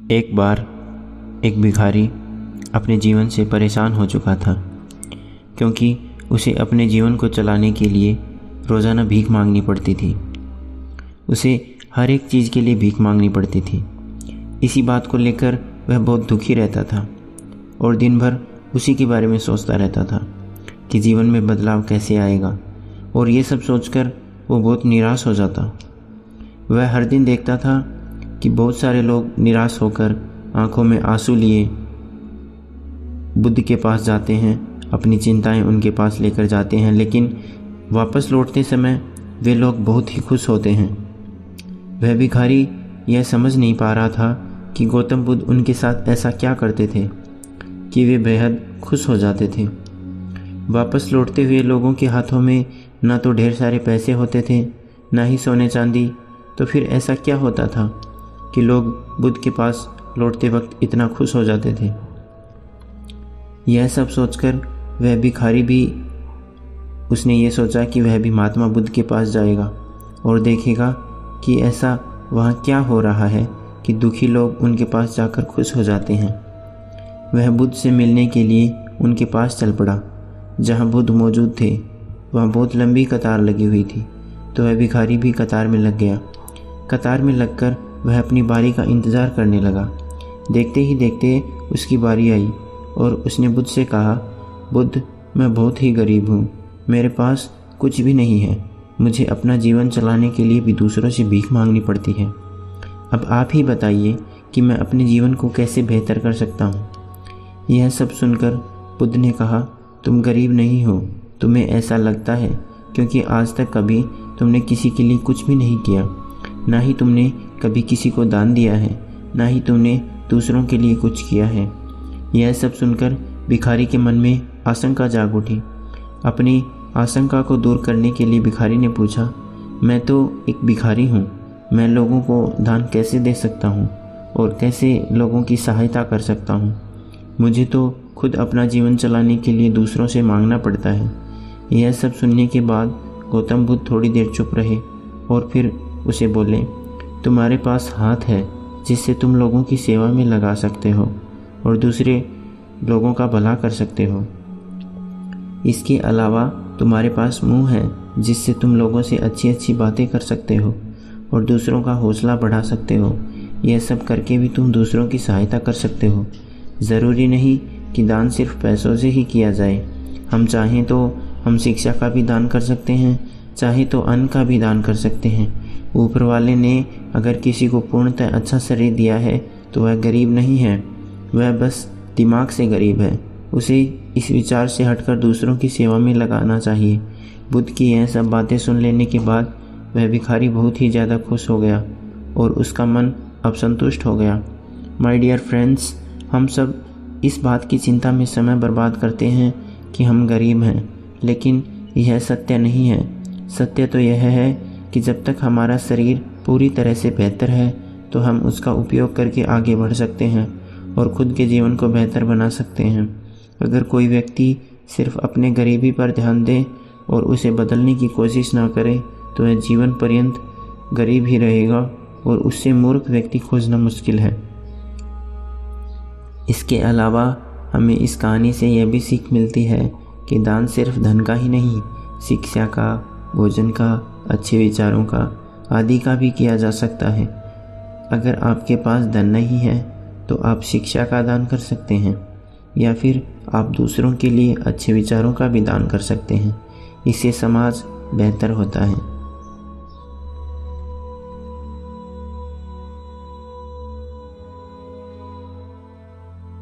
एक बार एक भिखारी अपने जीवन से परेशान हो चुका था, क्योंकि उसे अपने जीवन को चलाने के लिए रोज़ाना भीख मांगनी पड़ती थी। उसे हर एक चीज़ के लिए भीख मांगनी पड़ती थी। इसी बात को लेकर वह बहुत दुखी रहता था और दिन भर उसी के बारे में सोचता रहता था कि जीवन में बदलाव कैसे आएगा, और ये सब सोचकर वो बहुत निराश हो जाता। वह हर दिन देखता था कि बहुत सारे लोग निराश होकर आंखों में आंसू लिए बुद्ध के पास जाते हैं, अपनी चिंताएं उनके पास लेकर जाते हैं, लेकिन वापस लौटते समय वे लोग बहुत ही खुश होते हैं। वह भिखारी यह समझ नहीं पा रहा था कि गौतम बुद्ध उनके साथ ऐसा क्या करते थे कि वे बेहद खुश हो जाते थे। वापस लौटते हुए लोगों के हाथों में ना तो ढेर सारे पैसे होते थे, ना ही सोने चांदी, तो फिर ऐसा क्या होता था कि लोग बुद्ध के पास लौटते वक्त इतना खुश हो जाते थे। यह सब सोचकर वह भिखारी भी उसने ये सोचा कि वह भी महात्मा बुद्ध के पास जाएगा और देखेगा कि ऐसा वहाँ क्या हो रहा है कि दुखी लोग उनके पास जाकर खुश हो जाते हैं। वह बुद्ध से मिलने के लिए उनके पास चल पड़ा। जहाँ बुद्ध मौजूद थे वहाँ बहुत लंबी कतार लगी हुई थी, तो वह भिखारी भी कतार में लग गया। कतार में लगकर वह अपनी बारी का इंतज़ार करने लगा। देखते ही देखते उसकी बारी आई और उसने बुद्ध से कहा, बुद्ध, मैं बहुत ही गरीब हूँ, मेरे पास कुछ भी नहीं है, मुझे अपना जीवन चलाने के लिए भी दूसरों से भीख मांगनी पड़ती है। अब आप ही बताइए कि मैं अपने जीवन को कैसे बेहतर कर सकता हूँ। यह सब सुनकर बुद्ध ने कहा, तुम गरीब नहीं हो, तुम्हें ऐसा लगता है क्योंकि आज तक कभी तुमने किसी के लिए कुछ भी नहीं किया, ना ही तुमने कभी किसी को दान दिया है, ना ही तुमने दूसरों के लिए कुछ किया है। यह सब सुनकर भिखारी के मन में आशंका जाग उठी। अपनी आशंका को दूर करने के लिए भिखारी ने पूछा, मैं तो एक भिखारी हूँ, मैं लोगों को दान कैसे दे सकता हूँ और कैसे लोगों की सहायता कर सकता हूँ। मुझे तो खुद अपना जीवन चलाने के लिए दूसरों से मांगना पड़ता है। यह सब सुनने के बाद गौतम बुद्ध थोड़ी देर चुप रहे और फिर उसे बोले, तुम्हारे पास हाथ है जिससे तुम लोगों की सेवा में लगा सकते हो और दूसरे लोगों का भला कर सकते हो। इसके अलावा तुम्हारे पास मुंह है जिससे तुम लोगों से अच्छी अच्छी बातें कर सकते हो और दूसरों का हौसला बढ़ा सकते हो। यह सब करके भी तुम दूसरों की सहायता कर सकते हो। ज़रूरी नहीं कि दान सिर्फ पैसों से ही किया जाए। हम चाहें तो हम शिक्षा का भी दान कर सकते हैं, चाहे तो अन्न का भी दान कर सकते हैं। ऊपर वाले ने अगर किसी को पूर्णतः अच्छा शरीर दिया है तो वह गरीब नहीं है, वह बस दिमाग से गरीब है। उसे इस विचार से हटकर दूसरों की सेवा में लगाना चाहिए। बुद्ध की यह सब बातें सुन लेने के बाद वह भिखारी बहुत ही ज़्यादा खुश हो गया और उसका मन अब संतुष्ट हो गया। माय डियर फ्रेंड्स, हम सब इस बात की चिंता में समय बर्बाद करते हैं कि हम गरीब हैं, लेकिन यह सत्य नहीं है। सत्य तो यह है कि जब तक हमारा शरीर पूरी तरह से बेहतर है तो हम उसका उपयोग करके आगे बढ़ सकते हैं और खुद के जीवन को बेहतर बना सकते हैं। अगर कोई व्यक्ति सिर्फ अपने गरीबी पर ध्यान दे और उसे बदलने की कोशिश ना करे तो वह जीवन पर्यंत गरीब ही रहेगा और उससे मूर्ख व्यक्ति खोजना मुश्किल है। इसके अलावा हमें इस कहानी से यह भी सीख मिलती है कि दान सिर्फ धन का ही नहीं, शिक्षा का, भोजन का, अच्छे विचारों का, आदि का भी किया जा सकता है। अगर आपके पास धन नहीं है तो आप शिक्षा का दान कर सकते हैं या फिर आप दूसरों के लिए अच्छे विचारों का भी दान कर सकते हैं। इससे समाज बेहतर होता है।